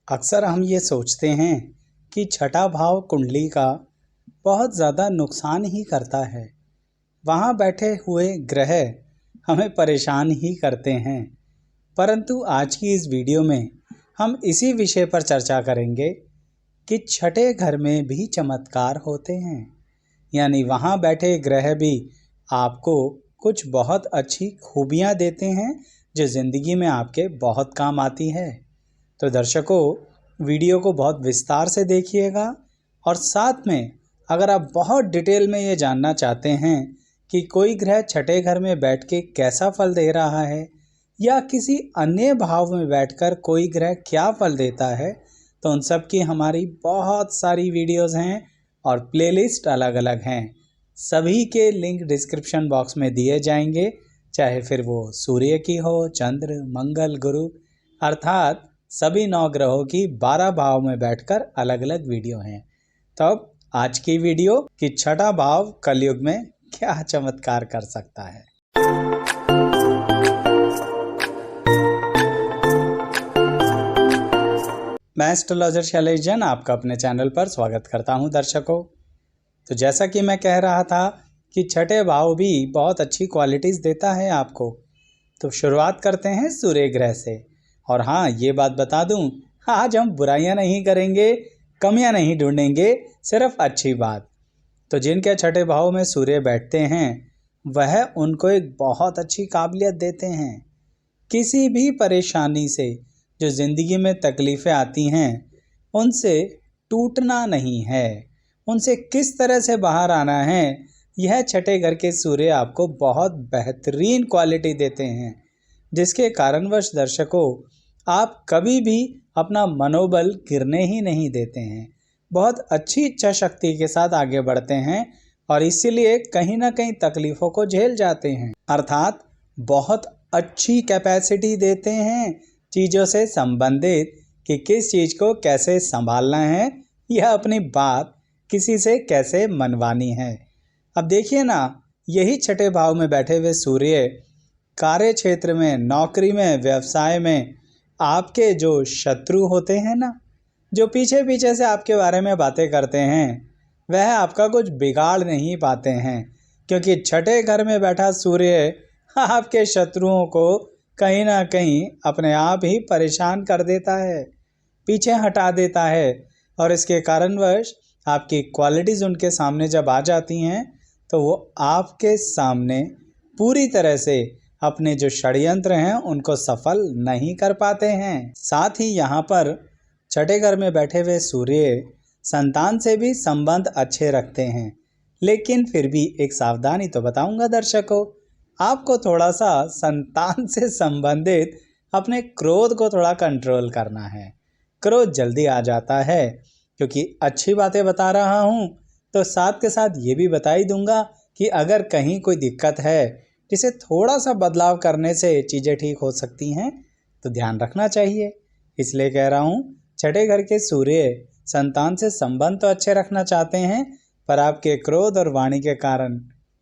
अक्सर हम ये सोचते हैं कि छठा भाव कुंडली का बहुत ज़्यादा नुकसान ही करता है। वहाँ बैठे हुए ग्रह हमें परेशान ही करते हैं। परंतु आज की इस वीडियो में हम इसी विषय पर चर्चा करेंगे कि छठे घर में भी चमत्कार होते हैं। यानी वहाँ बैठे ग्रह भी आपको कुछ बहुत अच्छी खूबियाँ देते हैं जो ज़िंदगी में आपके बहुत काम आती है। तो दर्शकों, वीडियो को बहुत विस्तार से देखिएगा और साथ में अगर आप बहुत डिटेल में ये जानना चाहते हैं कि कोई ग्रह छठे घर में बैठ के कैसा फल दे रहा है या किसी अन्य भाव में बैठकर कोई ग्रह क्या फल देता है, तो उन सब की हमारी बहुत सारी वीडियोस हैं और प्लेलिस्ट अलग अलग हैं। सभी के लिंक डिस्क्रिप्शन बॉक्स में दिए जाएंगे, चाहे फिर वो सूर्य की हो, चंद्र, मंगल, गुरु, अर्थात सभी 9 ग्रहों की 12 भाव में बैठकर अलग अलग वीडियो हैं। तो अब आज की वीडियो कि छठा भाव कलयुग में क्या चमत्कार कर सकता है। मैं एस्ट्रोलॉजर शैलेश जैन आपका अपने चैनल पर स्वागत करता हूं। दर्शकों, तो जैसा कि मैं कह रहा था कि छठे भाव भी बहुत अच्छी क्वालिटीज़ देता है आपको। तो शुरुआत करते हैं सूर्य ग्रह से। और हाँ, ये बात बता दूं, आज हम बुराइयां नहीं करेंगे, कमियां नहीं ढूंढेंगे, सिर्फ अच्छी बात। तो जिनके छठे भाव में सूर्य बैठते हैं वह उनको एक बहुत अच्छी काबिलियत देते हैं। किसी भी परेशानी से जो ज़िंदगी में तकलीफ़ें आती हैं उनसे टूटना नहीं है, उनसे किस तरह से बाहर आना है, यह छठे घर के सूर्य आपको बहुत बेहतरीन क्वालिटी देते हैं, जिसके कारणवश दर्शकों आप कभी भी अपना मनोबल गिरने ही नहीं देते हैं। बहुत अच्छी इच्छा शक्ति के साथ आगे बढ़ते हैं और इसीलिए कहीं ना कहीं तकलीफ़ों को झेल जाते हैं। अर्थात बहुत अच्छी कैपेसिटी देते हैं चीज़ों से संबंधित कि किस चीज़ को कैसे संभालना है या अपनी बात किसी से कैसे मनवानी है। अब देखिए ना, यही छठे भाव में बैठे हुए सूर्य कार्य क्षेत्र में, नौकरी में, व्यवसाय में आपके जो शत्रु होते हैं ना, जो पीछे पीछे से आपके बारे में बातें करते हैं, वह आपका कुछ बिगाड़ नहीं पाते हैं, क्योंकि छठे घर में बैठा सूर्य आपके शत्रुओं को कहीं ना कहीं अपने आप ही परेशान कर देता है, पीछे हटा देता है। और इसके कारणवश आपकी क्वालिटीज़ उनके सामने जब आ जाती हैं तो वो आपके सामने पूरी तरह से अपने जो षड्यंत्र हैं उनको सफल नहीं कर पाते हैं। साथ ही यहाँ पर छठे घर में बैठे हुए सूर्य संतान से भी संबंध अच्छे रखते हैं, लेकिन फिर भी एक सावधानी तो बताऊंगा दर्शकों, आपको थोड़ा सा संतान से संबंधित अपने क्रोध को थोड़ा कंट्रोल करना है। क्रोध जल्दी आ जाता है, क्योंकि अच्छी बातें बता रहा हूँ तो साथ के साथ ये भी बता ही दूंगा कि अगर कहीं कोई दिक्कत है जिसे थोड़ा सा बदलाव करने से चीज़ें ठीक हो सकती हैं तो ध्यान रखना चाहिए। इसलिए कह रहा हूँ, छठे घर के सूर्य संतान से संबंध तो अच्छे रखना चाहते हैं, पर आपके क्रोध और वाणी के कारण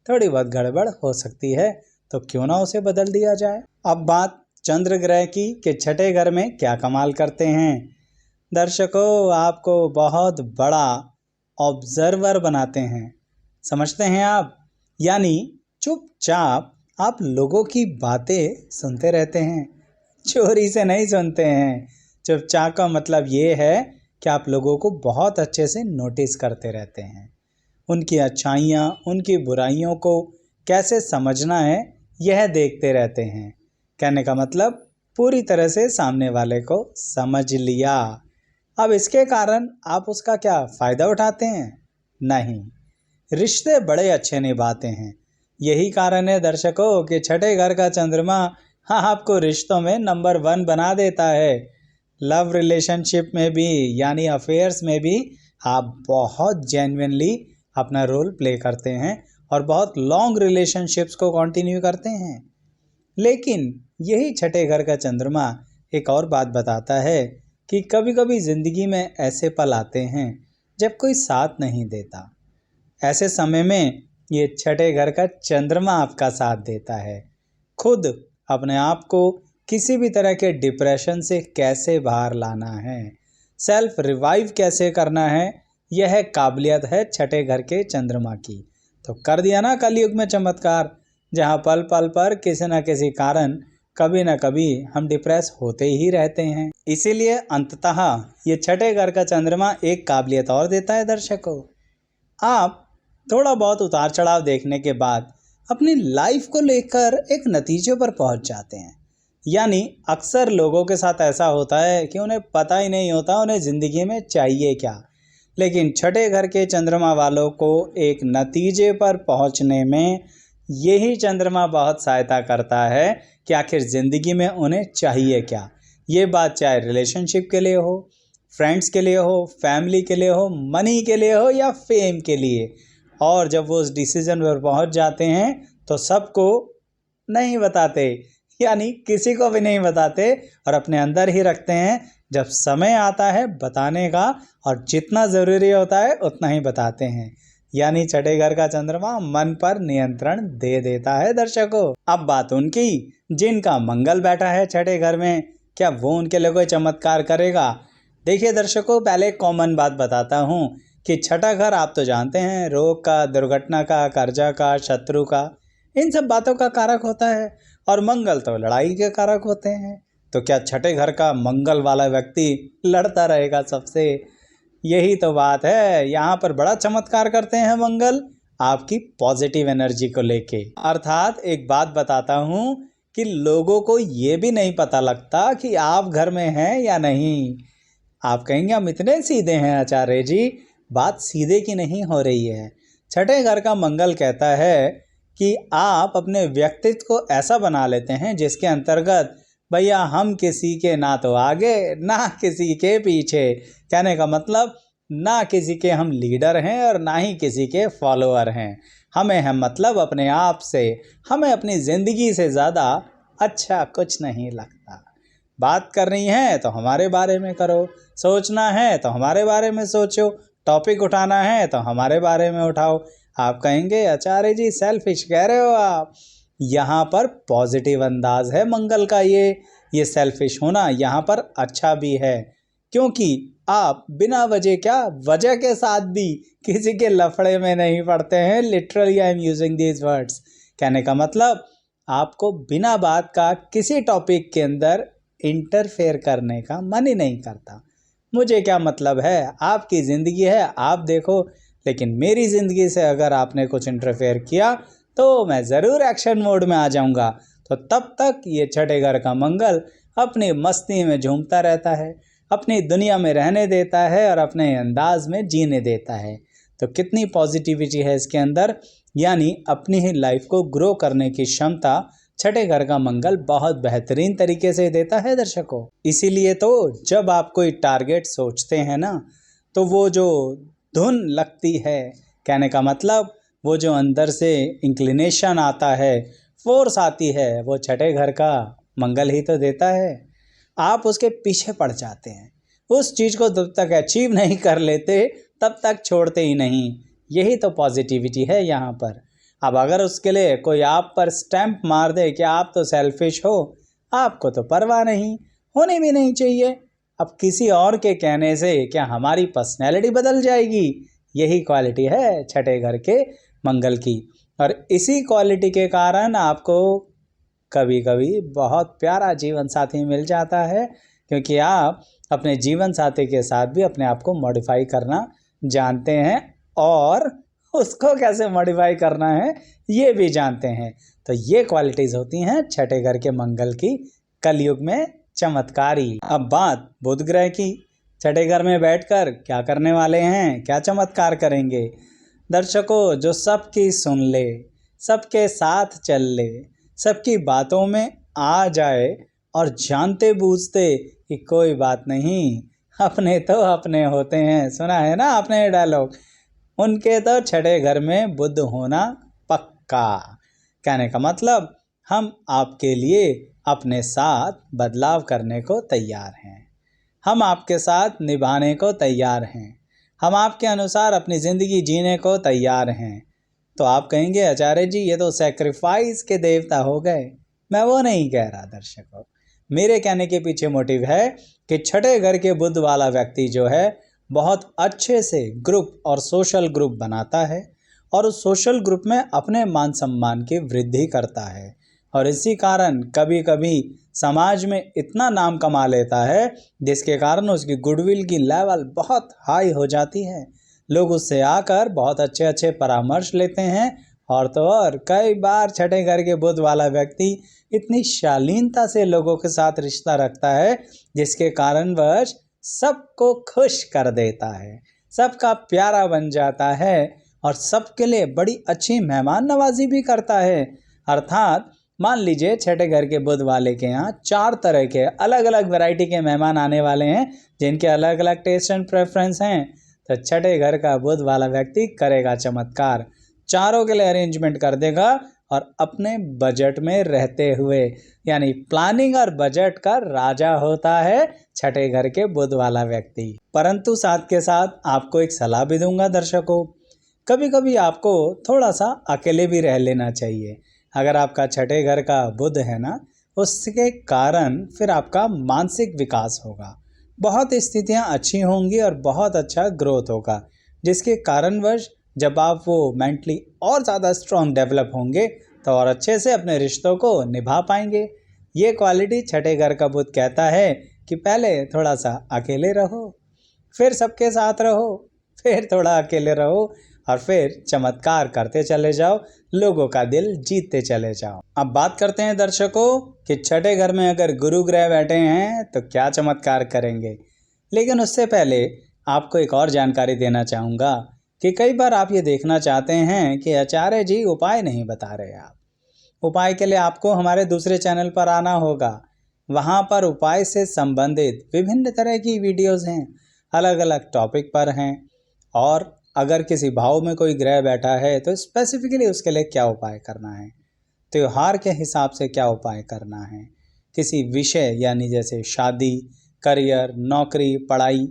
थोड़ी बहुत गड़बड़ हो सकती है, तो क्यों ना उसे बदल दिया जाए। अब बात चंद्र ग्रह की कि छठे घर में क्या कमाल करते हैं। दर्शकों, आपको बहुत बड़ा ऑब्जर्वर बनाते हैं, समझते हैं आप। यानी चुपचाप आप लोगों की बातें सुनते रहते हैं, चोरी से नहीं सुनते हैं। चुपचाप का मतलब ये है कि आप लोगों को बहुत अच्छे से नोटिस करते रहते हैं, उनकी अच्छाइयाँ, उनकी बुराइयों को कैसे समझना है यह देखते रहते हैं। कहने का मतलब पूरी तरह से सामने वाले को समझ लिया। अब इसके कारण आप उसका क्या फ़ायदा उठाते हैं? नहीं, रिश्ते बड़े अच्छे निभाते हैं। यही कारण है दर्शकों कि छठे घर का चंद्रमा आपको रिश्तों में नंबर 1 बना देता है। लव रिलेशनशिप में भी, यानी अफेयर्स में भी आप बहुत जेन्युइनली अपना रोल प्ले करते हैं और बहुत लॉन्ग रिलेशनशिप्स को कंटिन्यू करते हैं। लेकिन यही छठे घर का चंद्रमा एक और बात बताता है कि कभी कभी ज़िंदगी में ऐसे पल आते हैं जब कोई साथ नहीं देता। ऐसे समय में ये छठे घर का चंद्रमा आपका साथ देता है। खुद अपने आप को किसी भी तरह के डिप्रेशन से कैसे बाहर लाना है, सेल्फ रिवाइव कैसे करना है, यह काबिलियत है छठे घर के चंद्रमा की। तो कर दिया ना कलयुग में चमत्कार, जहाँ पल पल पर किसी न किसी कारण कभी न कभी हम डिप्रेस होते ही रहते हैं। इसीलिए अंततः ये छठे घर का चंद्रमा एक काबिलियत और देता है दर्शकों। आप थोड़ा बहुत उतार चढ़ाव देखने के बाद अपनी लाइफ को लेकर एक नतीजे पर पहुंच जाते हैं। यानी अक्सर लोगों के साथ ऐसा होता है कि उन्हें पता ही नहीं होता उन्हें ज़िंदगी में चाहिए क्या, लेकिन छठे घर के चंद्रमा वालों को एक नतीजे पर पहुंचने में यही चंद्रमा बहुत सहायता करता है कि आखिर ज़िंदगी में उन्हें चाहिए क्या। ये बात चाहे रिलेशनशिप के लिए हो, फ्रेंड्स के लिए हो, फैमिली के लिए हो, मनी के लिए हो या फेम के लिए। और जब वो उस डिसीजन पर पहुंच जाते हैं तो सबको नहीं बताते, यानी किसी को भी नहीं बताते और अपने अंदर ही रखते हैं। जब समय आता है बताने का और जितना ज़रूरी होता है उतना ही बताते हैं। यानी छठे घर का चंद्रमा मन पर नियंत्रण दे देता है दर्शकों। अब बात उनकी जिनका मंगल बैठा है छठे घर में, क्या वो उनके लिए कोई चमत्कार करेगा? देखिए दर्शकों, पहले एक कॉमन बात बताता हूँ कि छठा घर आप तो जानते हैं रोग का, दुर्घटना का, कर्जा का, शत्रु का, इन सब बातों का कारक होता है। और मंगल तो लड़ाई के कारक होते हैं। तो क्या छठे घर का मंगल वाला व्यक्ति लड़ता रहेगा सबसे? यही तो बात है, यहाँ पर बड़ा चमत्कार करते हैं मंगल आपकी पॉजिटिव एनर्जी को लेके। अर्थात एक बात बताता हूँ कि लोगों को ये भी नहीं पता लगता कि आप घर में हैं या नहीं। आप कहेंगे हम इतने सीधे हैं आचार्य जी, बात सीधे की नहीं हो रही है। छठे घर का मंगल कहता है कि आप अपने व्यक्तित्व को ऐसा बना लेते हैं जिसके अंतर्गत भैया हम किसी के ना तो आगे ना किसी के पीछे। कहने का मतलब ना किसी के हम लीडर हैं और ना ही किसी के फॉलोअर हैं। हमें है मतलब अपने आप से, हमें अपनी ज़िंदगी से ज़्यादा अच्छा कुछ नहीं लगता। बात करनी है तो हमारे बारे में करो, सोचना है तो हमारे बारे में सोचो, टॉपिक उठाना है तो हमारे बारे में उठाओ। आप कहेंगे आचार्य जी सेल्फिश कह रहे हो आप। यहाँ पर पॉजिटिव अंदाज है मंगल का। ये सेल्फिश होना यहाँ पर अच्छा भी है, क्योंकि आप बिना वजह क्या वजह के साथ भी किसी के लफड़े में नहीं पड़ते हैं। Literally I am using these words. कहने का मतलब आपको बिना बात का किसी टॉपिक के अंदर इंटरफेयर करने का मन ही नहीं करता। मुझे क्या मतलब है, आपकी ज़िंदगी है आप देखो, लेकिन मेरी ज़िंदगी से अगर आपने कुछ इंटरफेयर किया तो मैं ज़रूर एक्शन मोड में आ जाऊंगा। तो तब तक ये छठे घर का मंगल अपनी मस्ती में झूमता रहता है, अपनी दुनिया में रहने देता है और अपने अंदाज में जीने देता है। तो कितनी पॉजिटिविटी है इसके अंदर, यानी अपनी ही लाइफ को ग्रो करने की क्षमता छठे घर का मंगल बहुत बेहतरीन तरीके से देता है दर्शकों। इसीलिए तो जब आप कोई टारगेट सोचते हैं ना, तो वो जो धुन लगती है, कहने का मतलब वो जो अंदर से इंक्लिनेशन आता है, फोर्स आती है, वो छठे घर का मंगल ही तो देता है। आप उसके पीछे पड़ जाते हैं, उस चीज़ को जब तक अचीव नहीं कर लेते तब तक छोड़ते ही नहीं। यही तो पॉजिटिविटी है यहाँ पर। अब अगर उसके लिए कोई आप पर स्टैंप मार दे कि आप तो सेल्फिश हो, आपको तो परवाह नहीं, होनी भी नहीं चाहिए। अब किसी और के कहने से क्या हमारी पर्सनैलिटी बदल जाएगी? यही क्वालिटी है छठे घर के मंगल की। और इसी क्वालिटी के कारण आपको कभी कभी बहुत प्यारा जीवन साथी मिल जाता है, क्योंकि आप अपने जीवन साथी के साथ भी अपने आप को मॉडिफाई करना जानते हैं और उसको कैसे मॉडिफाई करना है ये भी जानते हैं। तो ये क्वालिटीज़ होती हैं छठे घर के मंगल की, कलयुग में चमत्कारी। अब बात बुध ग्रह की, छठे घर में बैठकर क्या करने वाले हैं, क्या चमत्कार करेंगे? दर्शकों, जो सबकी सुन ले, सबके साथ चल ले, सबकी बातों में आ जाए और जानते बूझते कि कोई बात नहीं, अपने तो अपने होते हैं। सुना है ना आपने ये डायलॉग? उनके तो छठे घर में बुध होना पक्का। कहने का मतलब हम आपके लिए अपने साथ बदलाव करने को तैयार हैं, हम आपके साथ निभाने को तैयार हैं, हम आपके अनुसार अपनी ज़िंदगी जीने को तैयार हैं। तो आप कहेंगे आचार्य जी ये तो सेक्रीफाइस के देवता हो गए। मैं वो नहीं कह रहा दर्शकों, मेरे कहने के पीछे मोटिव है कि छठे घर के बुध वाला व्यक्ति जो है बहुत अच्छे से ग्रुप और सोशल ग्रुप बनाता है और उस सोशल ग्रुप में अपने मान सम्मान की वृद्धि करता है और इसी कारण कभी कभी समाज में इतना नाम कमा लेता है जिसके कारण उसकी गुडविल की लेवल बहुत हाई हो जाती है। लोग उससे आकर बहुत अच्छे अच्छे परामर्श लेते हैं और तो और कई बार छठे घर के बुध वाला व्यक्ति इतनी शालीनता से लोगों के साथ रिश्ता रखता है जिसके कारण वह सबको खुश कर देता है, सबका प्यारा बन जाता है और सबके लिए बड़ी अच्छी मेहमान नवाजी भी करता है। अर्थात मान लीजिए छठे घर के बुध वाले के यहाँ 4 तरह के अलग अलग वैरायटी के मेहमान आने वाले हैं जिनके अलग अलग टेस्ट एंड प्रेफरेंस हैं, तो छठे घर का बुध वाला व्यक्ति करेगा चमत्कार, चारों के लिए अरेंजमेंट कर देगा और अपने बजट में रहते हुए, यानी प्लानिंग और बजट का राजा होता है छठे घर के बुध वाला व्यक्ति। परंतु साथ के साथ आपको एक सलाह भी दूंगा दर्शकों, कभी कभी आपको थोड़ा सा अकेले भी रह लेना चाहिए। अगर आपका छठे घर का बुध है ना, उसके कारण फिर आपका मानसिक विकास होगा, बहुत स्थितियां अच्छी होंगी और बहुत अच्छा ग्रोथ होगा, जिसके कारणवश जब आप वो मेंटली और ज़्यादा स्ट्रॉन्ग डेवलप होंगे तो और अच्छे से अपने रिश्तों को निभा पाएंगे। ये क्वालिटी छठे घर का बुध कहता है कि पहले थोड़ा सा अकेले रहो, फिर सबके साथ रहो, फिर थोड़ा अकेले रहो और फिर चमत्कार करते चले जाओ, लोगों का दिल जीतते चले जाओ। अब बात करते हैं दर्शकों कि छठे घर में अगर गुरु ग्रह बैठे हैं तो क्या चमत्कार करेंगे। लेकिन उससे पहले आपको एक और जानकारी देना चाहूँगा कि कई बार आप ये देखना चाहते हैं कि आचार्य जी उपाय नहीं बता रहे। आप उपाय के लिए आपको हमारे दूसरे चैनल पर आना होगा, वहाँ पर उपाय से संबंधित विभिन्न तरह की वीडियोज़ हैं, अलग अलग टॉपिक पर हैं। और अगर किसी भाव में कोई ग्रह बैठा है तो स्पेसिफिकली उसके लिए क्या उपाय करना है, त्यौहार के हिसाब से क्या उपाय करना है, किसी विषय यानी जैसे शादी, करियर, नौकरी, पढ़ाई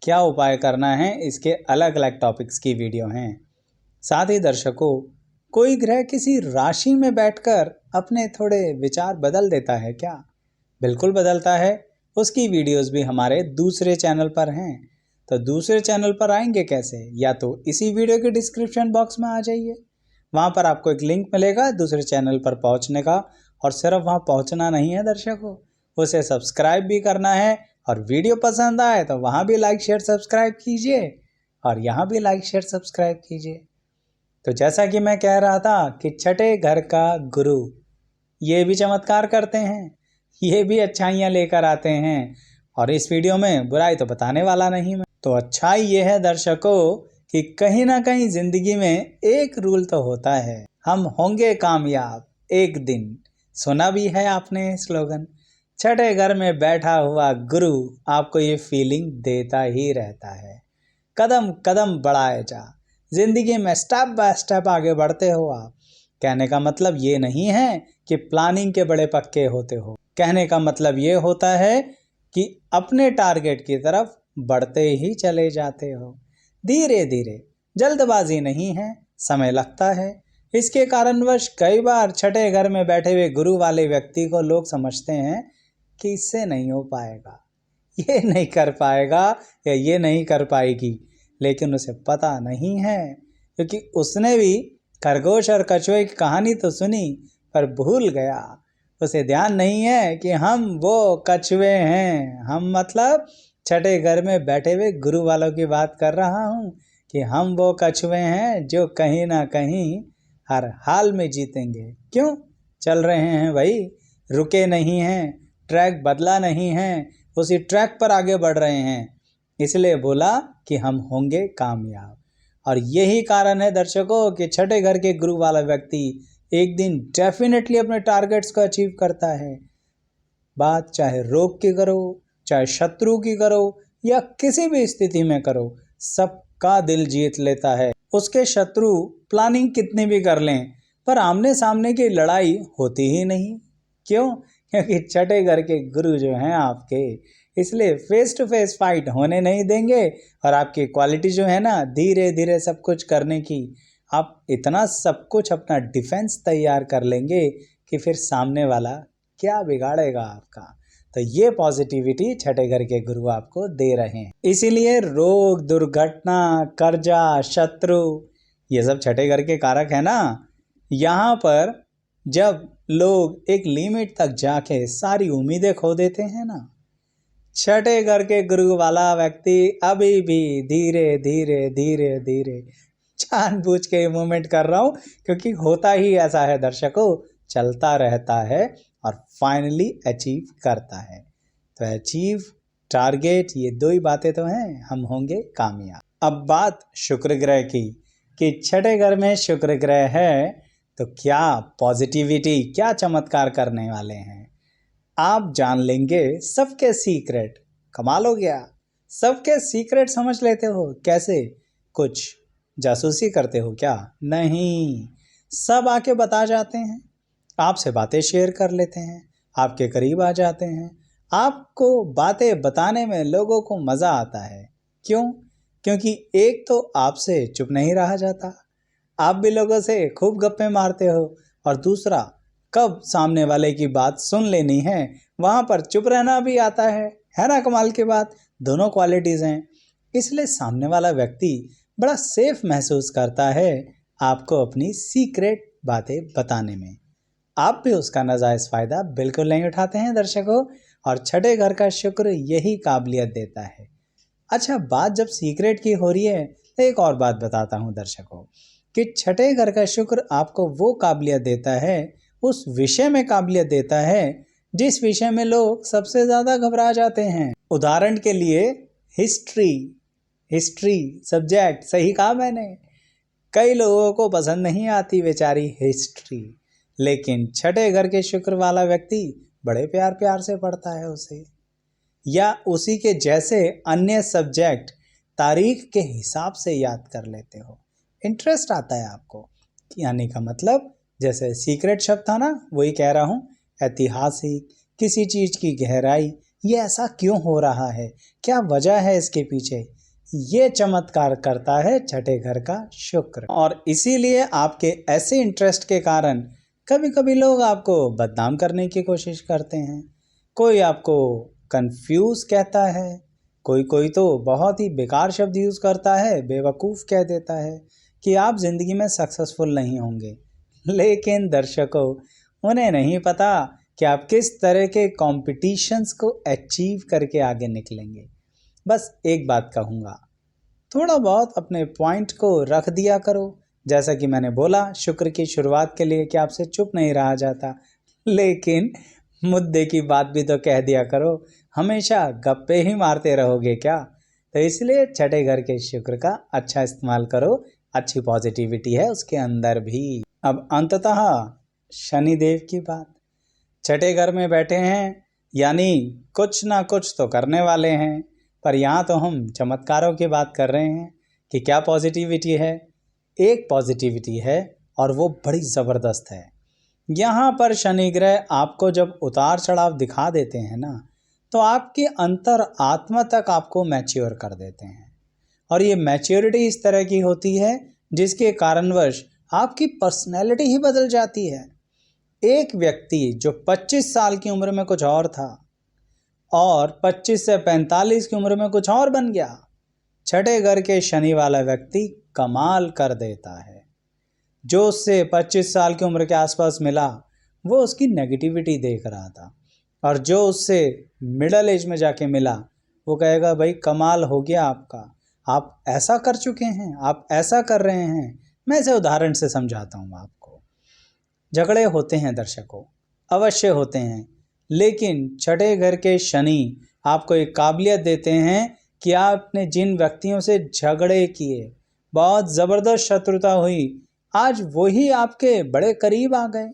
क्या उपाय करना है, इसके अलग अलग टॉपिक्स की वीडियो हैं। साथ ही दर्शकों, कोई ग्रह किसी राशि में बैठकर अपने थोड़े विचार बदल देता है क्या? बिल्कुल बदलता है। उसकी वीडियोस भी हमारे दूसरे चैनल पर हैं। तो दूसरे चैनल पर आएंगे कैसे? या तो इसी वीडियो के डिस्क्रिप्शन बॉक्स में आ जाइए, वहाँ पर आपको एक लिंक मिलेगा दूसरे चैनल पर पहुँचने का। और सिर्फ वहाँ पहुँचना नहीं है दर्शकों, उसे सब्सक्राइब भी करना है और वीडियो पसंद आए तो वहाँ भी लाइक शेयर सब्सक्राइब कीजिए और यहाँ भी लाइक शेयर सब्सक्राइब कीजिए। तो जैसा कि मैं कह रहा था कि छठे घर का गुरु ये भी चमत्कार करते हैं, ये भी अच्छाइयाँ लेकर आते हैं और इस वीडियो में बुराई तो बताने वाला नहीं मैं। तो अच्छाई ये है दर्शकों कि कहीं ना कहीं ज़िंदगी में एक रूल तो होता है, हम होंगे कामयाब एक दिन। सुना भी है आपने स्लोगन। छठे घर में बैठा हुआ गुरु आपको ये फीलिंग देता ही रहता है। कदम कदम बढ़ाए जा, ज़िंदगी में स्टेप बाय स्टेप आगे बढ़ते हो आप। कहने का मतलब ये नहीं है कि प्लानिंग के बड़े पक्के होते हो, कहने का मतलब ये होता है कि अपने टारगेट की तरफ बढ़ते ही चले जाते हो, धीरे धीरे, जल्दबाजी नहीं है, समय लगता है। इसके कारणवश कई बार छठे घर में बैठे हुए गुरु वाले व्यक्ति को लोग समझते हैं कि इससे नहीं हो पाएगा, ये नहीं कर पाएगा या ये नहीं कर पाएगी, लेकिन उसे पता नहीं है क्योंकि उसने भी खरगोश और कछुए की कहानी तो सुनी पर भूल गया। उसे ध्यान नहीं है कि हम वो कछुए हैं, हम मतलब छठे घर में बैठे हुए गुरु वालों की बात कर रहा हूँ कि हम वो कछुए हैं जो कहीं ना कहीं हर हाल में जीतेंगे। क्यों चल रहे हैं भाई, रुके नहीं हैं, ट्रैक बदला नहीं है, उसी ट्रैक पर आगे बढ़ रहे हैं, इसलिए बोला कि हम होंगे कामयाब। और यही कारण है दर्शकों कि छठे घर के गुरु वाला व्यक्ति एक दिन डेफिनेटली अपने टारगेट्स को अचीव करता है। बात चाहे रोग की करो, चाहे शत्रु की करो या किसी भी स्थिति में करो, सबका दिल जीत लेता है। उसके शत्रु प्लानिंग कितनी भी कर लें पर आमने सामने की लड़ाई होती ही नहीं। क्यों? क्योंकि छठे घर के गुरु जो हैं आपके, इसलिए फेस टू फेस फाइट होने नहीं देंगे। और आपकी क्वालिटी जो है ना धीरे धीरे सब कुछ करने की, आप इतना सब कुछ अपना डिफेंस तैयार कर लेंगे कि फिर सामने वाला क्या बिगाड़ेगा आपका। तो ये पॉजिटिविटी छठे घर के गुरु आपको दे रहे हैं। इसीलिए रोग, दुर्घटना, कर्जा, शत्रु, ये सब छठे घर के कारक है ना। यहाँ पर जब लोग एक लिमिट तक जाके सारी उम्मीदें खो देते हैं ना, छठे घर के गुरु वाला व्यक्ति अभी भी धीरे धीरे धीरे धीरे, जानबूझ के मूवमेंट कर रहा हूँ क्योंकि होता ही ऐसा है दर्शकों, चलता रहता है और फाइनली अचीव करता है। तो अचीव, टारगेट, ये दो ही बातें तो हैं, हम होंगे कामयाब। अब बात शुक्र ग्रह की कि छठे घर में शुक्र ग्रह है तो क्या पॉजिटिविटी, क्या चमत्कार करने वाले हैं आप जान लेंगे। सबके सीक्रेट, कमाल हो गया। सबके सीक्रेट समझ लेते हो कैसे? कुछ जासूसी करते हो क्या? नहीं, सब आके बता जाते हैं, आपसे बातें शेयर कर लेते हैं, आपके करीब आ जाते हैं। आपको बातें बताने में लोगों को मज़ा आता है। क्यों? क्योंकि एक तो आपसे चुप नहीं रहा जाता, आप भी लोगों से खूब गप्पे मारते हो, और दूसरा कब सामने वाले की बात सुन लेनी है वहाँ पर चुप रहना भी आता है ना। कमाल की बात, दोनों क्वालिटीज़ हैं। इसलिए सामने वाला व्यक्ति बड़ा सेफ महसूस करता है आपको अपनी सीक्रेट बातें बताने में। आप भी उसका नाजायज़ फ़ायदा बिल्कुल नहीं उठाते हैं दर्शकों, और छठे घर का शुक्र यही काबिलियत देता है। अच्छा, बात जब सीक्रेट की हो रही है तो एक और बात बताता हूँ दर्शकों कि छठे घर का शुक्र आपको वो काबिलियत देता है, उस विषय में काबिलियत देता है जिस विषय में लोग सबसे ज़्यादा घबरा जाते हैं। उदाहरण के लिए हिस्ट्री सब्जेक्ट, सही कहा मैंने। कई लोगों को पसंद नहीं आती बेचारी हिस्ट्री, लेकिन छठे घर के शुक्र वाला व्यक्ति बड़े प्यार प्यार से पढ़ता है उसे। या उसी के जैसे अन्य सब्जेक्ट तारीख के हिसाब से याद कर लेते हो, इंटरेस्ट आता है आपको। यानी का मतलब जैसे सीक्रेट शब्द था ना, वही कह रहा हूँ, ऐतिहासिक, किसी चीज़ की गहराई, ये ऐसा क्यों हो रहा है, क्या वजह है इसके पीछे, ये चमत्कार करता है छठे घर का शुक्र। और इसीलिए आपके ऐसे इंटरेस्ट के कारण कभी कभी लोग आपको बदनाम करने की कोशिश करते हैं। कोई आपको कंफ्यूज कहता है, कोई तो बहुत ही बेकार शब्द यूज़ करता है, बेवकूफ़ कह देता है कि आप ज़िंदगी में सक्सेसफुल नहीं होंगे। लेकिन दर्शकों, उन्हें नहीं पता कि आप किस तरह के कॉम्पिटिशन्स को अचीव करके आगे निकलेंगे। बस एक बात कहूँगा, थोड़ा बहुत अपने पॉइंट को रख दिया करो। जैसा कि मैंने बोला शुक्र की शुरुआत के लिए कि आपसे चुप नहीं रहा जाता, लेकिन मुद्दे की बात भी तो कह दिया करो। हमेशा गप्पे ही मारते रहोगे क्या? तो इसलिए छठे घर के शुक्र का अच्छा इस्तेमाल करो, अच्छी पॉजिटिविटी है उसके अंदर भी। अब अंततः शनिदेव की बात, छठे घर में बैठे हैं यानी कुछ ना कुछ तो करने वाले हैं। पर यहाँ तो हम चमत्कारों की बात कर रहे हैं कि क्या पॉजिटिविटी है। एक पॉजिटिविटी है और वो बड़ी ज़बरदस्त है। यहाँ पर शनि ग्रह आपको जब उतार चढ़ाव दिखा देते हैं ना, तो आपकी अंतर आत्मा तक आपको मैच्योर कर देते हैं। और ये मैच्योरिटी इस तरह की होती है जिसके कारणवश आपकी पर्सनैलिटी ही बदल जाती है। एक व्यक्ति जो 25 साल की उम्र में कुछ और था और 25 से 45 की उम्र में कुछ और बन गया, छठे घर के शनि वाला व्यक्ति कमाल कर देता है। जो उससे 25 साल की उम्र के आसपास मिला वो उसकी नेगेटिविटी देख रहा था, और जो उससे मिडल एज में जाके मिला वो कहेगा भाई कमाल हो गया आपका, आप ऐसा कर चुके हैं, आप ऐसा कर रहे हैं। मैं इसे उदाहरण से समझाता हूँ आपको। झगड़े होते हैं दर्शकों, अवश्य होते हैं, लेकिन छठे घर के शनि आपको एक काबिलियत देते हैं कि आपने जिन व्यक्तियों से झगड़े किए, बहुत ज़बरदस्त शत्रुता हुई, आज वही आपके बड़े करीब आ गए।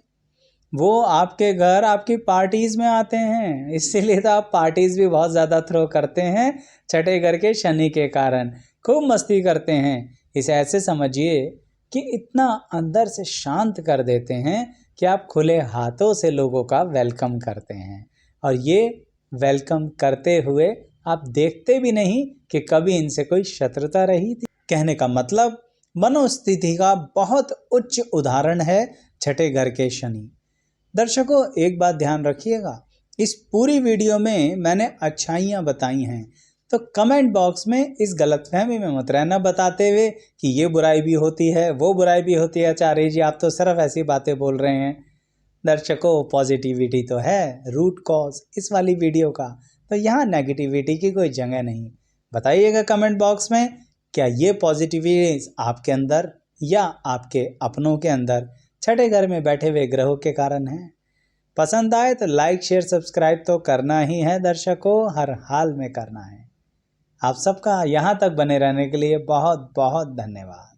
वो आपके घर आपकी पार्टीज़ में आते हैं, इसीलिए तो आप पार्टीज़ भी बहुत ज़्यादा थ्रो करते हैं छठे घर के शनि के कारण, खूब मस्ती करते हैं। इसे ऐसे समझिए कि इतना अंदर से शांत कर देते हैं कि आप खुले हाथों से लोगों का वेलकम करते हैं, और ये वेलकम करते हुए आप देखते भी नहीं कि कभी इनसे कोई शत्रुता रही थी। कहने का मतलब मनोस्थिति का बहुत उच्च उदाहरण है छठे घर के शनि। दर्शकों, एक बात ध्यान रखिएगा इस पूरी वीडियो में मैंने अच्छाइयाँ बताई हैं, तो कमेंट बॉक्स में इस गलतफहमी में मत रहना बताते हुए कि ये बुराई भी होती है, वो बुराई भी होती है। आचार्य जी आप तो सिर्फ ऐसी बातें बोल रहे हैं। दर्शकों, पॉजिटिविटी तो है रूट कॉज इस वाली वीडियो का, तो यहाँ नेगेटिविटी की कोई जगह नहीं। बताइएगा कमेंट बॉक्स में, क्या ये पॉजिटिविटी आपके अंदर या आपके अपनों के अंदर छठे घर में बैठे हुए ग्रहों के कारण है? पसंद आए तो लाइक शेयर सब्सक्राइब तो करना ही है दर्शकों, हर हाल में करना है। आप सबका यहाँ तक बने रहने के लिए बहुत बहुत धन्यवाद।